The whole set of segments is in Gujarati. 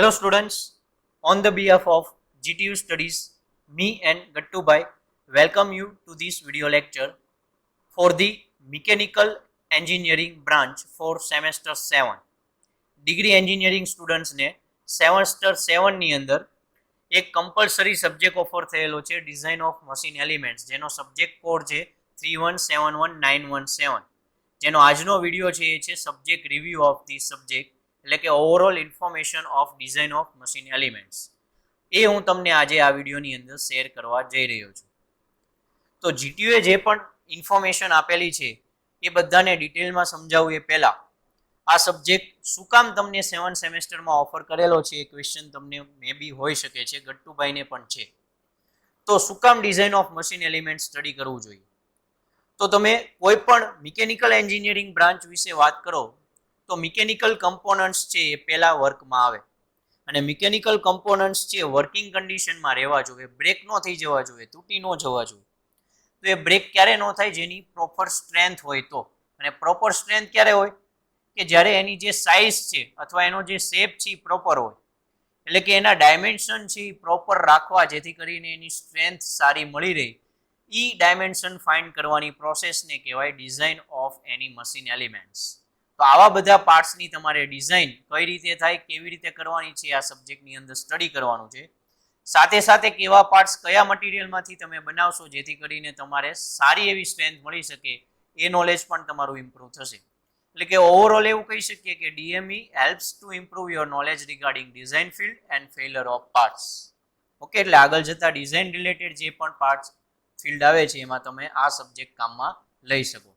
Hello students, on the behalf of GTU Studies, me and Gattu Bhai welcome you to this video lecture for the Mechanical Engineering branch for semester 7. Degree engineering સ્ટુડન્ટ્સને સેમેસ્ટર 7 ની અંદર એક કમ્પલસરી સબ્જેક્ટ ઓફર થયેલો છે ડિઝાઇન ઓફ મશીન એલિમેન્ટ્સ, જેનો સબ્જેક્ટ કોડ છે 3171917, જેનો આજનો વિડીયો છે એ છે subject review of the subject, એટલે કે overall information of design of machine elements. એ હું તમને આજે આ વિડીયોની અંદર શેર કરવા જઈ રહ્યો છું. તો જીટીયુએ જે પણ ઇન્ફોર્મેશન આપેલી છે એ બધાને ડિટેલમાં સમજાવું એ પહેલા આ સબ્જેક્ટ શું કામ તમને 7 સેમેસ્ટરમાં ઓફર કરેલો છે એ ક્વેશ્ચન તમને મે બી હોઈ શકે છે, ગટ્ટુભાઈને પણ છે. તો શું કામ design of machine element study કરવું જોઈએ? તો તમે કોઈ પણ મિકેનિકલ એન્જિનિયરિંગ બ્રાન્ચ વિશે વાત કરો તો મિકેનિકલ કમ્પોનન્ટ્સ છે એ પહેલા વર્કમાં આવે, અને મિકેનિકલ કમ્પોનન્ટ્સ છે વર્કિંગ કન્ડિશનમાં રહેવા જોઈએ, બ્રેક ન થઈ જવા જોઈએ, તૂટી ન જવા જોઈએ. તો એ બ્રેક ક્યારે ન થાય? જેની પ્રોપર સ્ટ્રેન્થ હોય તો. અને પ્રોપર સ્ટ્રેન્થ ક્યારે હોય? કે જ્યારે એની જે સાઇઝ છે અથવા એનો જે શેપ છે એ પ્રોપર હોય, એટલે કે એના ડાયમેન્શન છે એ પ્રોપર રાખવા, જેથી કરીને એની સ્ટ્રેન્થ સારી મળી રહે. ઈ ડાયમેન્શન ફાઇન્ડ કરવાની પ્રોસેસને કહેવાય design of any machine elements. તો આવા બધા પાર્ટ્સની તમારે ડિઝાઇન કઈ રીતે થાય, કેવી રીતે કરવાની છે, આ સબ્જેક્ટની અંદર સ્ટડી કરવાનું છે. સાથે સાથે કેવા પાર્ટ્સ કયા મટીરિયલમાંથી તમે બનાવશો જેથી કરીને તમારે સારી એવી સ્ટ્રેન્થ મળી શકે, એ નોલેજ પણ તમારું ઇમ્પ્રૂવ થશે. એટલે કે ઓવરઓલ એવું કહી શકીએ કે ડીએમઈ helps to improve your knowledge regarding design field and failure of parts. Okay, એટલે આગળ જતા ડિઝાઇન રિલેટેડ જે પણ પાર્ટ્સ ફિલ્ડ આવે છે એમાં તમે આ સબ્જેક્ટ કામમાં લઈ શકો.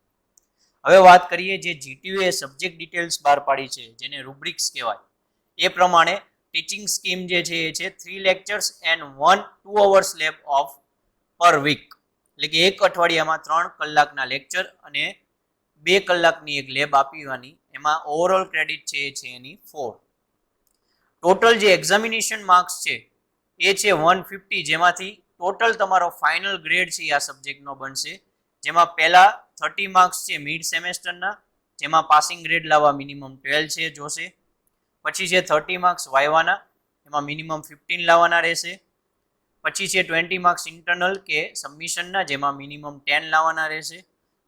હવે વાત કરીએ જે જીટીયુએ સબ્જેક્ટ ડિટેલ્સ બહાર પાડી છે, જેને રૂબ્રિક્સ કહેવાય, એ પ્રમાણે ટીચિંગ સ્કીમ જે છે એ છે 3 lectures and 2 hours lab of પર વીક. એટલે કે એક અઠવાડિયામાં 3 કલાકના લેક્ચર અને 2 કલાકની એક લેબ આપવાની. એમાં ઓવરઓલ ક્રેડિટ છે એ છે એની 4. ટોટલ જે એક્ઝામિનેશન માર્ક્સ છે એ છે 150, જેમાંથી ટોટલ તમારો ફાઇનલ ગ્રેડ છે આ સબ્જેક્ટનો બનશે, જેમાં પહેલા 30 માર્ક્સ છે મિડ સેમેસ્ટરના, જેમાં પાસિંગ ગ્રેડ લાવવા મિનિમમ 12 છે જોશે. પછી છે 30 માર્ક્સ વાયવાના, એમાં મિનિમમ 15 લાવવાના રહેશે. પછી છે 20 માર્ક્સ ઇન્ટરનલ કે સબમિશનના, જેમાં મિનિમમ 10 લાવવાના રહેશે.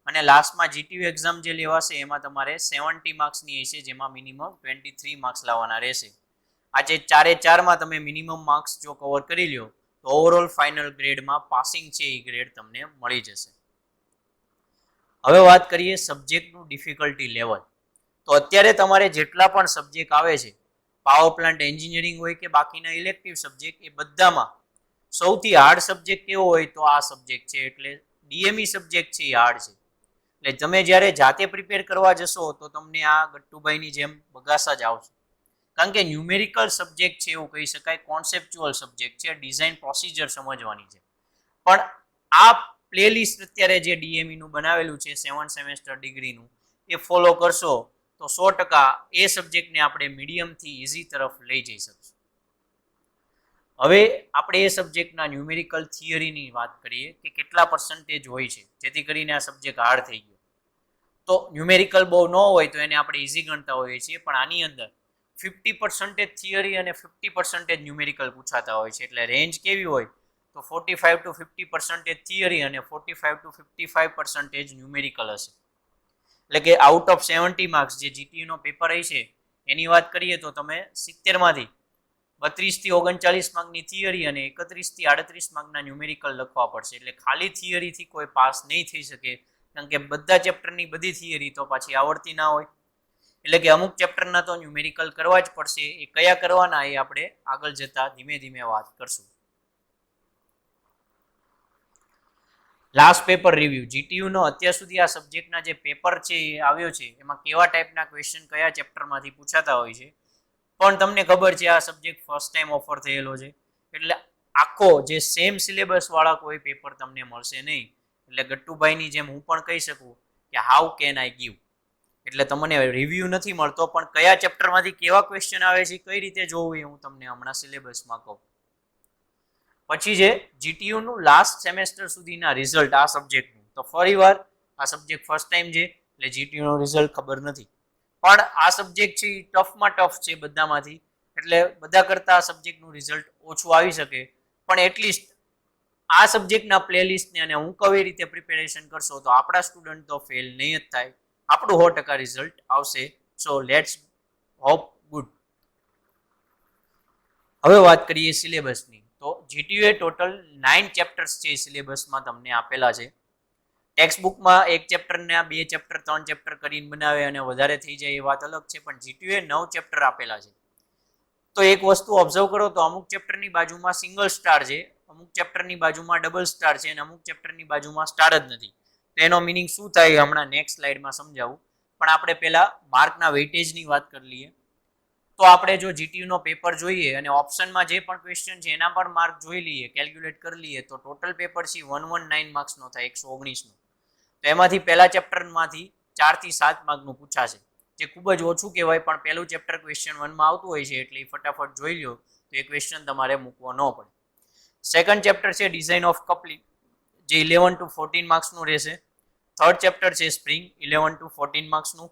અને લાસ્ટમાં જીટીયુ એક્ઝામ જે લેવાશે એમાં તમારે 70 માર્ક્સની હશે, જેમાં મિનિમમ 23 માર્ક્સ લાવવાના રહેશે. આ જે 4 તમે મિનિમમ માર્ક્સ જો કવર કરી લ્યો તો ઓવરઓલ ફાઇનલ ગ્રેડમાં પાસિંગ છે એ ગ્રેડ તમને મળી જશે. હવે વાત કરીએ સબ્જેક્ટનું ડિફિકલ્ટી લેવલ. તો અત્યારે તમારે જેટલા પણ સબ્જેક્ટ આવે છે, પાવર પ્લાન્ટ એન્જિનિયરિંગ હોય કે બાકીના ઇલેક્ટિવ સબ્જેક્ટ, એ બધામાં સૌથી હાર્ડ સબ્જેક્ટ કેવો હોય તો આ સબ્જેક્ટ છે. એટલે ડીએમઈ સબ્જેક્ટ છે એ હાર્ડ છે. એટલે તમે જ્યારે જાતે પ્રિપેર કરવા જશો તો તમને આ ગટ્ટુભાઈની જેમ બગાસા જ આવશે, કારણ કે ન્યુમેરિકલ સબ્જેક્ટ છે, એવું કહી શકાય, કોન્સેપ્ચ્યુઅલ સબ્જેક્ટ છે, ડિઝાઇન પ્રોસિજર સમજવાની છે. પણ આ પ્લેલિસ્ટ અત્યારે જે ડીએમઈ નું બનાવેલું છે 7 સેમેસ્ટર ડિગ્રીનું, એ ફોલો કરશો તો 100% એ સબ્જેક્ટને આપણે મીડિયમથી ઇઝી તરફ લઈ જઈ શકશું. હવે આપણે એ સબ્જેક્ટના ન્યુમેરિકલ થિયરીની વાત કરીએ કે કેટલા પર્સન્ટેજ હોય છે જેથી કરીને આ સબ્જેક્ટ હાર્ડ થઈ ગયો. તો ન્યુમેરિકલ બહુ ન હોય તો એને આપણે ઇઝી ગણતા હોઈએ છીએ, પણ આની અંદર 50% થિયરી અને 50% ન્યુમેરિકલ પૂછાતા હોય છે. એટલે રેન્જ કેવી હોય તો 45 to 50% થિયરી અને 45 to 55% ન્યુમેરિકલ હશે. એટલે કે આઉટ ઓફ 70 માર્ક્સ જે જીટીયુનો પેપર હશે એની વાત કરીએ તો તમે 70માંથી 32 થી 39 માર્કની થિયરી અને 31 થી 38 માર્કના ન્યુમેરિકલ લખવા પડશે. એટલે ખાલી થિયરીથી કોઈ પાસ નહીં થઈ શકે, કારણ કે બધા ચેપ્ટરની બધી થિયરી તો પાછી આવડતી ના હોય. એટલે કે અમુક ચેપ્ટરના તો ન્યુમેરિકલ કરવા જ પડશે. એ કયા કરવાના એ આપણે આગળ જતા ધીમે ધીમે વાત કરશું. Last paper review. જીટીયુનો અત્યાર સુધી આ સબ્જેક્ટના જે પેપર છે એ આવ્યો છે, એમાં કેવા ટાઈપના ક્વેશ્ચન કયા ચેપ્ટરમાંથી પૂછાતા હોય છે. પણ તમને ખબર છે આ સબ્જેક્ટ ફર્સ્ટ ટાઈમ ઓફર થયેલો છે, એટલે આખો જે સેમ સિલેબસ વાળા કોઈ પેપર તમને મળશે નહીં. એટલે ગટ્ટુભાઈની જેમ હું પણ કહી શકું કે હાઉ કેન આઈ ગીવ. એટલે તમને રિવ્યુ નથી મળતો, પણ કયા ચેપ્ટરમાંથી કેવા ક્વેશ્ચન આવે છે કઈ રીતે જોવું એ હું તમને હમણાં સિલેબસમાં કહું. પછી છે જીટીયુનું લાસ્ટ સેમેસ્ટર સુધીના રિઝલ્ટ આ સબ્જેક્ટનું. તો ફરીવાર આ સબ્જેક્ટ ફર્સ્ટ ટાઈમ છે એટલે જીટીયુનો રિઝલ્ટ ખબર નથી, પણ આ સબ્જેક્ટ છે ટફમાં ટફ છે બધામાંથી. એટલે બધા કરતાં આ સબ્જેક્ટનું રિઝલ્ટ ઓછું આવી શકે, પણ એટલીસ્ટ આ સબ્જેક્ટના પ્લેલિસ્ટને અને હું કઈ રીતે પ્રિપેરેશન કરશો તો આપણા સ્ટુડન્ટ તો ફેલ નહીં જ થાય, આપણું 100% રિઝલ્ટ આવશે. So let's hope good. હવે વાત કરીએ સિલેબસની. તો જીટીયુ ટોટલ 9 ચેપ્ટર્સ છે સિલેબસમાં તમને આપેલા છે. ટેક્સ્ટ બુકમાં એક ચેપ્ટરના 2 ચેપ્ટર 3 ચેપ્ટર કરીને બનાવે અને વધારે થઈ જાય એ વાત અલગ છે, પણ જીટીયુ 9 ચેપ્ટર આપેલા છે. તો એક વસ્તુ ઓબ્ઝર્વ કરો તો અમુક ચેપ્ટરની બાજુમાં સિંગલ સ્ટાર છે, અમુક ચેપ્ટરની બાજુમાં ડબલ સ્ટાર છે અને અમુક ચેપ્ટરની બાજુમાં સ્ટાર જ નથી. તો એનો મિનિંગ શું થાય હમણાં નેક્સ્ટ સ્લાઇડમાં સમજાવું, પણ આપણે પહેલા માર્કના વેઇટેજની વાત કરી લઈએ. તો આપણે જો જીટીયુનો પેપર જોઈએ અને ઓપ્શનમાં જે પણ ક્વેશ્ચન છે એના પર માર્ક જોઈ લઈએ, કેલ્ક્યુલેટ કરી લઈએ, તો ટોટલ પેપર છે 119 માર્ક્સનો થાય, 119નો. તો એમાંથી પહેલા ચેપ્ટરમાંથી 4 થી 7 માર્કનું પૂછાશે, જે ખૂબ જ ઓછું કહેવાય, પણ પહેલું ચેપ્ટર ક્વેશ્ચન 1માં આવતું હોય છે એટલે ફટાફટ જોઈ લો તો એ ક્વેશ્ચન તમારે મૂકવો ન પડે. સેકન્ડ ચેપ્ટર છે ડિઝાઇન ઓફ કપલિંગ, જે 11 to 14 માર્ક્સનું રહેશે. થર્ડ ચેપ્ટર છે સ્પ્રિંગ, 11 to 14 માર્ક્સનું.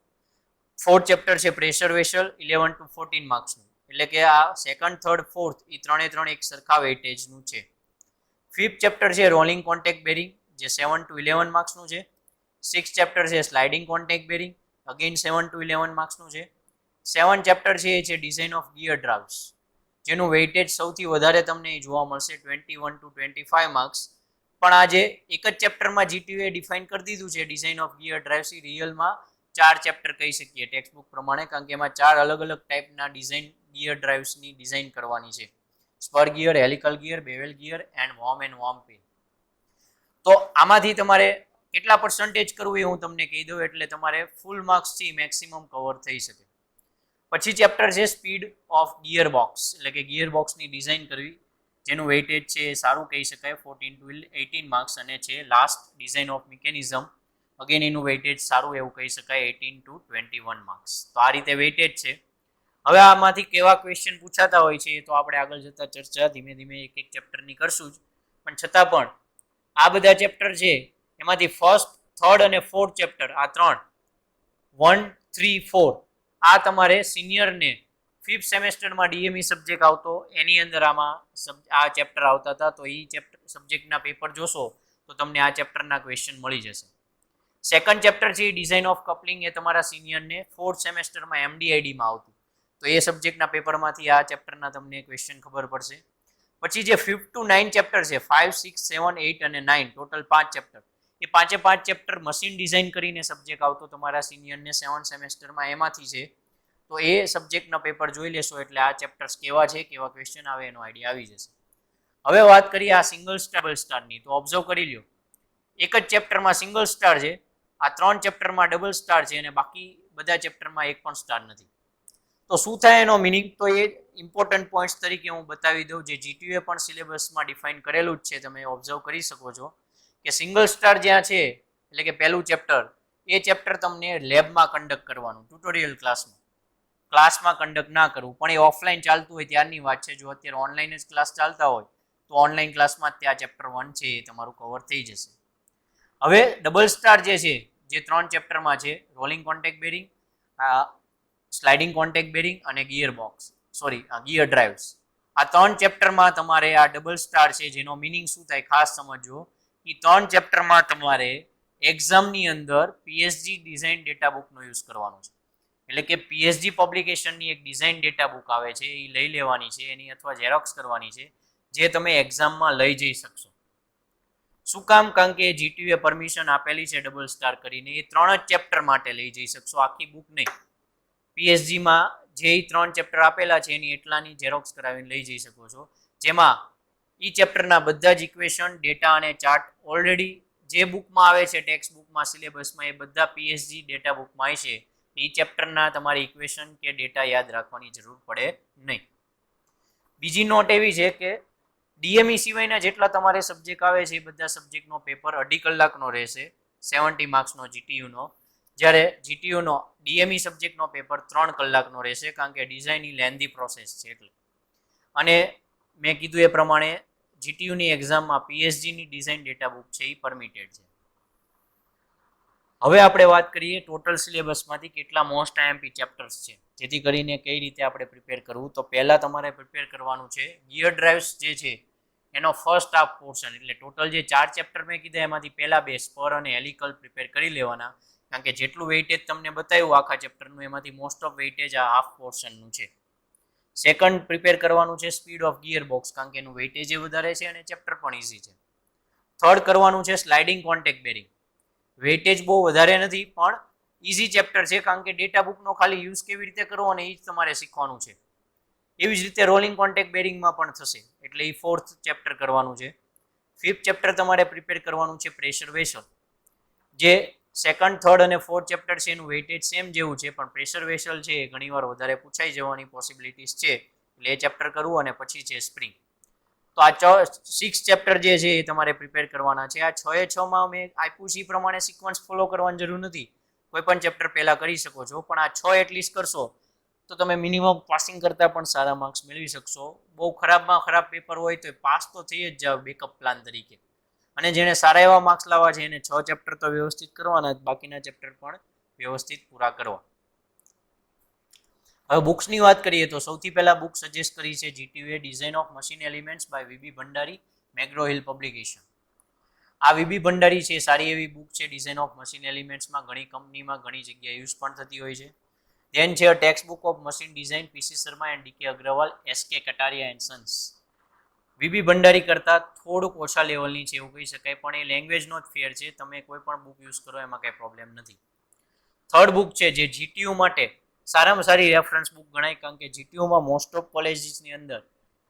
ફોર્થ ચેપ્ટર છે પ્રેશર વેસલ, 11 to 14 માર્ક્સનું. એટલે કે આ સેકન્ડ, થર્ડ, ફોર્થ એ ત્રણે એક સરખા વેઇટેજનું છે. ફિફ્થ ચેપ્ટર છે રોલિંગ કોન્ટેક્ટ બેરિંગ, જે 7 to 11 માર્ક્સનું છે. સિક્સ ચેપ્ટર છે sliding contact bearing, again 7 to 11 માર્ક્સનું છે. સેવન ચેપ્ટર છે એ છે ડિઝાઇન ઓફ ગિયર ડ્રાઇવ્સ, જેનું વેઇટેજ સૌથી વધારે તમને જોવા મળશે 21 to 25 માર્ક્સ. પણ આજે એક જ ચેપ્ટરમાં જીટીયુએ ડિફાઇન કરી દીધું છે ડિઝાઇન ઓફ ગિયર ડ્રાઇવ્સ, રિયલમાં 4 ચેપ્ટર કહી શકીએ ટેક્સ્ટ બુક પ્રમાણે, કારણ કે એમાં 4 અલગ ટાઈપના ડિઝાઇન ગિયર ડ્રાઇવ્સની ડિઝાઇન કરવાની છે. Spur gear, helical gear, bevel gear and worm pin. તો આમાંથી તમારે કેટલા પર્સન્ટેજ કરવું એ હું તમને કહી દઉં, એટલે તમારે ફૂલ માર્ક્સથી મેક્સિમમ કવર થઈ શકે. પછી ચેપ્ટર છે સ્પીડ ઓફ ગિયર બોક્સ, એટલે કે ગિયર બોક્સની ડિઝાઇન કરવી, જેનું વેઇટેજ છે સારું કહી શકાય 14 to 18 માર્ક્સ, અને છે last design of mechanism, again એનું વેઇટેજ સારું એવું કહી શકાય 18 to 21 માર્ક્સ. તો આ રીતે વેઇટેજ છે. હવે આમાંથી કેવા ક્વેશ્ચન પૂછાતા હોય છે તો આપણે આગળ જતા ચર્ચા ધીમે ધીમે એક ચેપ્ટરની કરશું જ, પણ છતાં પણ આ બધા ચેપ્ટર છે એમાંથી ફર્સ્ટ, થર્ડ અને ફોર્થ ચેપ્ટર, આ 1, 3, 4 આ તમારે સિનિયરને ફિફ્થ સેમેસ્ટરમાં ડીએમઈ સબ્જેક્ટ આવતો એની અંદર આમાં આ ચેપ્ટર આવતા હતા. તો એ ચેપ્ટર સબ્જેક્ટના પેપર જોશો તો તમને આ ચેપ્ટરના ક્વેશ્ચન મળી જશે. સેકન્ડ ચેપ્ટર છે ડિઝાઇન ઓફ કપલિંગ, એ તમારા સિનિયરને ફોર્થ સેમેસ્ટરમાં એમડીઆઈડીમાં આવતું, તો એ સબ્જેક્ટના પેપરમાંથી આ ચેપ્ટરના તમને ક્વેશ્ચન ખબર પડશે. પછી જે 5 to 9 ચેપ્ટર છે, 5, 6, 7, 8 અને 9 ટોટલ 5 ચેપ્ટર, એ 5 ચેપ્ટર મશીન ડિઝાઇન કરીને સબ્જેક્ટ આવતો તમારા સિનિયરને 7th સેમેસ્ટરમાં, એમાંથી છે. તો એ સબ્જેક્ટના પેપર જોઈ લેશો એટલે આ ચેપ્ટર્સ કેવા છે, કેવા ક્વેશ્ચન આવે એનો આઈડિયા આવી જશે. હવે વાત કરીએ આ સિંગલ સ્ટાર, ડબલ સ્ટારની. તો ઓબ્ઝર્વ કરી લ્યો, એક જ ચેપ્ટરમાં સિંગલ સ્ટાર છે, આ 3 ચેપ્ટરમાં ડબલ સ્ટાર છે અને બાકી બધા ચેપ્ટરમાં એક પણ સ્ટાર નથી. તો શું થાય એનો મિનિંગ, તો એ ઇમ્પોર્ટન્ટ પોઈન્ટ્સ તરીકે હું બતાવી દઉં, જે જીટીયુએ પણ સિલેબસમાં ડિફાઇન કરેલું જ છે, તમે ઓબ્ઝર્વ કરી શકો છો કે સિંગલ સ્ટાર જ્યાં છે, એટલે કે પહેલું ચેપ્ટર, એ ચેપ્ટર તમને લેબમાં કન્ડક્ટ કરવાનું, ટ્યુટોરિયલ ક્લાસમાં કન્ડક્ટ ના કરવું, પણ એ ઓફલાઈન ચાલતું હોય ત્યારની વાત છે. જો અત્યારે ઓનલાઈન જ ક્લાસ ચાલતા હોય તો ઓનલાઈન ક્લાસમાં ત્યાં ચેપ્ટર 1 છે એ તમારું કવર થઈ જશે. હવે ડબલ સ્ટાર જે છે, જે 3 ચેપ્ટરમાં છે, rolling contact bearing, sliding contact bearing અને ગિયર ડ્રાઇવ્સ, આ 3 ચેપ્ટરમાં તમારે આ ડબલ સ્ટાર છે, જેનો મિનિંગ શું થાય ખાસ સમજો. એ 3 ચેપ્ટરમાં તમારે એક્ઝામની અંદર પીએચડી ડિઝાઇન ડેટા બુકનો યુઝ કરવાનો છે. એટલે કે પીએચડી પબ્લિકેશનની એક ડિઝાઇન ડેટા બુક આવે છે, એ લઈ લેવાની છે એની, અથવા ઝેરોક્સ કરવાની છે, જે તમે એક્ઝામમાં લઈ જઈ શકશો. શું કામ? કારણ કે જીટીયુએ પરમિશન આપેલી છે ડબલ સ્ટાર કરીને, એ 3 જ ચેપ્ટર માટે લઈ જઈ શકશો, આખી બુક નહીં. પીએચડીમાં જે 3 ચેપ્ટર આપેલા છે એની એટલાની ઝેરોક્સ કરાવીને લઈ જઈ શકો છો, જેમાં ઈ ચેપ્ટરના બધા જ ઇક્વેશન, ડેટા અને ચાર્ટ ઓલરેડી જે બુકમાં આવે છે, ટેક્સ્ટ બુકમાં, સિલેબસમાં, એ બધા પીએચડી ડેટા બુકમાં આવે છે. એ ચેપ્ટરના તમારે ઇક્વેશન કે ડેટા યાદ રાખવાની જરૂર પડે નહીં. બીજી નોટ એવી છે કે ડીએમઈ સિવાયના જેટલા તમારે સબ્જેક્ટ આવે છે એ બધા સબ્જેક્ટનો પેપર 2.5 કલાકનો રહેશે, 70 માર્ક્સનો જીટીયુનો, જ્યારે જીટીયુનો ડીએમઈ સબ્જેક્ટનો પેપર 3 કલાકનો રહેશે, કારણ કે ડિઝાઇનની લેન્ધી પ્રોસેસ છે એટલે. અને મેં કીધું એ પ્રમાણે જીટીયુની એક્ઝામમાં પીએચડીની ડિઝાઇન ડેટા બુક છે એ પરમિટેડ છે. હવે આપણે વાત કરીએ ટોટલ સિલેબસમાંથી કેટલા મોસ્ટ આઈએમપી ચેપ્ટર્સ છે. જેથી કરીને કઈ રીતે આપણે પ્રિપેર કરવું. તો પહેલાં તમારે પ્રિપેર કરવાનું છે ગિયર ડ્રાઇવ્સ જે છે એનો ફર્સ્ટ હાફ પોર્શન, એટલે ટોટલ જે 4 ચેપ્ટર મેં કીધા એમાંથી પહેલા 2 સ્પર અને હેલિકલ પ્રિપેર કરી લેવાના, કારણ કે જેટલું વેઇટેજ તમને બતાવ્યું આખા ચેપ્ટરનું એમાંથી મોસ્ટ ઓફ વેઇટેજ આ હાફ પોર્શનનું છે. સેકન્ડ પ્રિપેર કરવાનું છે સ્પીડ ઓફ ગિયર બોક્સ, કારણ કે એનું વેઇટેજ વધારે છે અને ચેપ્ટર પણ ઇઝી છે. થર્ડ કરવાનું છે સ્લાઇડિંગ કોન્ટેક્ટ બેરિંગ. વેઇટેજ બહુ વધારે નથી પણ ઇઝી ચેપ્ટર છે, કારણ કે ડેટા બુકનો ખાલી યુઝ કેવી રીતે કરવો અને એ જ તમારે શીખવાનું છે. એવી જ રીતે રોલિંગ કોન્ટેક્ટ બેરિંગમાં પણ થશે, એટલે એ ફોર્થ ચેપ્ટર કરવાનું છે. ફિફ્થ ચેપ્ટર તમારે પ્રિપેર કરવાનું છે પ્રેશર વેસલ. જે સેકન્ડ, થર્ડ અને ફોર્થ ચેપ્ટર છે એનું વેઇટેજ સેમ જેવું છે, પણ પ્રેશર વેસલ છે એ ઘણીવાર વધારે પૂછાઈ જવાની પોસિબિલિટીઝ છે, એટલે એ ચેપ્ટર કરવું. અને પછી છે સ્પ્રિંગ. તો આ 6 ચેપ્ટર જે છે એ તમારે પ્રિપેર કરવાના છે. આ 6 એ 6માં મેં આપ્યું છે એ પ્રમાણે સિક્વન્સ ફોલો કરવાની જરૂર નથી, કોઈ પણ ચેપ્ટર પહેલા કરી શકો છો, પણ આ 6 એટલીસ્ટ કરશો તો તમે મિનિમમ પાસિંગ કરતાં પણ સારા માર્ક્સ મેળવી શકશો. બહુ ખરાબમાં ખરાબ પેપર હોય તો પાસ તો થઈ જ જાવ બેકઅપ પ્લાન તરીકે. અને જેને સારા એવા માર્ક્સ લાવવા છે એને 6 ચેપ્ટર તો વ્યવસ્થિત કરવાના, બાકીના ચેપ્ટર પણ વ્યવસ્થિત પૂરા કરવા. હવે બુક્સની વાત કરીએ તો સૌથી પહેલા બુક સજેસ્ટ કરી છે GTUA design of machine elements by VB Bhandari, McGraw Hill publication. આ વીબી ભંડારી છે સારી એવી બુક છે ડિઝાઇન ઓફ મશીન એલિમેન્ટ્સમાં, ઘણી કંપનીમાં ઘણી જગ્યાએ યુઝ પણ થતી હોય છે. ધેન છે textbook of machine design, PC Sharma and DK Agarwal, SK Kataria and sons. VB Bhandari કરતાં થોડુંક ઓછા લેવલની છે એવું કહી શકાય, પણ એ લેંગ્વેજનો જ ફેર છે, તમે કોઈ પણ બુક યુઝ કરો એમાં કંઈ પ્રોબ્લેમ નથી. થર્ડ બુક છે જે GTU માટે સારામાં સારી રેફરન્સ બુક ગણાય, કારણ કે GTUમાં મોસ્ટ ઓફ કોલેજીસની અંદર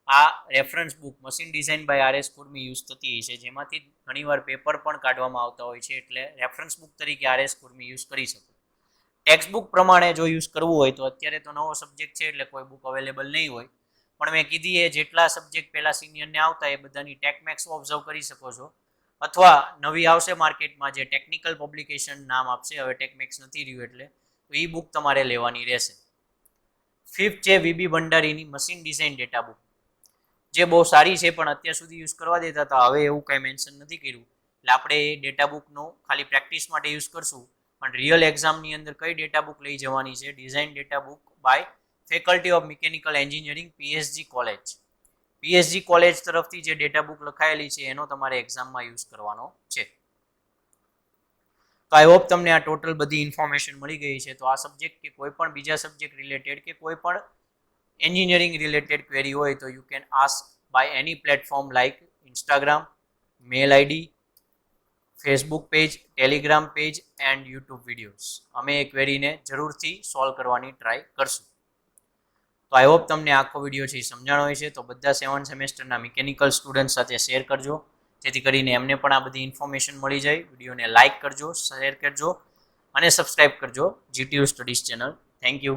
આ reference book machine design by RS Kurmi use થતી હોય છે, જેમાંથી ઘણીવાર પેપર પણ કાઢવામાં આવતા હોય છે, એટલે રેફરન્સ બુક તરીકે RS કુર્મી યુઝ કરી શકો. ટેક્સ્ટ બુક પ્રમાણે જો યુઝ કરવું હોય તો અત્યારે તો નવો સબ્જેક્ટ છે એટલે કોઈ બુક અવેલેબલ નહીં હોય, પણ મેં કીધી એ જેટલા સબ્જેક્ટ પહેલા સિનિયરને આવતા એ બધાની ટેકમેક્સ ઓબ્ઝર્વ કરી શકો છો, અથવા નવી આવશે માર્કેટમાં જે ટેકનિકલ પબ્લિકેશન નામ આપશે, હવે ટેકમેક્સ નથી રહ્યું એટલે, તો એ બુક તમારે લેવાની રહેશે. ફિફ્થ છે વીબી ભંડારીની મશીન ડિઝાઇન ડેટા બુક, જે બહુ સારી છે પણ અત્યાર સુધી યુઝ કરવા દેતા હતા, હવે એવું કંઈ મેન્શન નથી કર્યું, એટલે આપણે એ ડેટા બુકનો ખાલી પ્રેક્ટિસ માટે યુઝ કરશું, પણ રિયલ એક્ઝામની અંદર કઈ ડેટા બુક લઈ જવાની છે, design data book by faculty of mechanical engineering PSG college. PSG college તરફથી જે ડેટા બુક લખાયેલી છે એનો તમારે એક્ઝામમાં યુઝ કરવાનો છે. તો આઈ હોપ તમને આ ટોટલ બધી ઇન્ફોર્મેશન મળી ગઈ છે. તો આ સબ્જેક્ટ કે કોઈ પણ બીજા સબ્જેક્ટ રિલેટેડ કે કોઈ પણ એન્જિનિયરિંગ રિલેટેડ ક્વેરી હોય તો you can ask by any platform like Instagram, mail ID, Facebook page, Telegram page and YouTube videos. અમે એ ક્વેરીને જરૂરથી સોલ્વ કરવાની ટ્રાય કરશું. તો આઈ હોપ તમને આખો વિડીયો છે સમજાણો હોય છે, તો બધા 7 સેમેસ્ટરના મિકેનિકલ સ્ટુડન્ટ સાથે શેર કરજો, જેથી કરીને એમને પણ આ બધી ઇન્ફોર્મેશન મળી જાય. વિડીયોને લાઇક કરજો, શેર કરજો અને સબસ્ક્રાઇબ કરજો GTU studies channel. Thank you.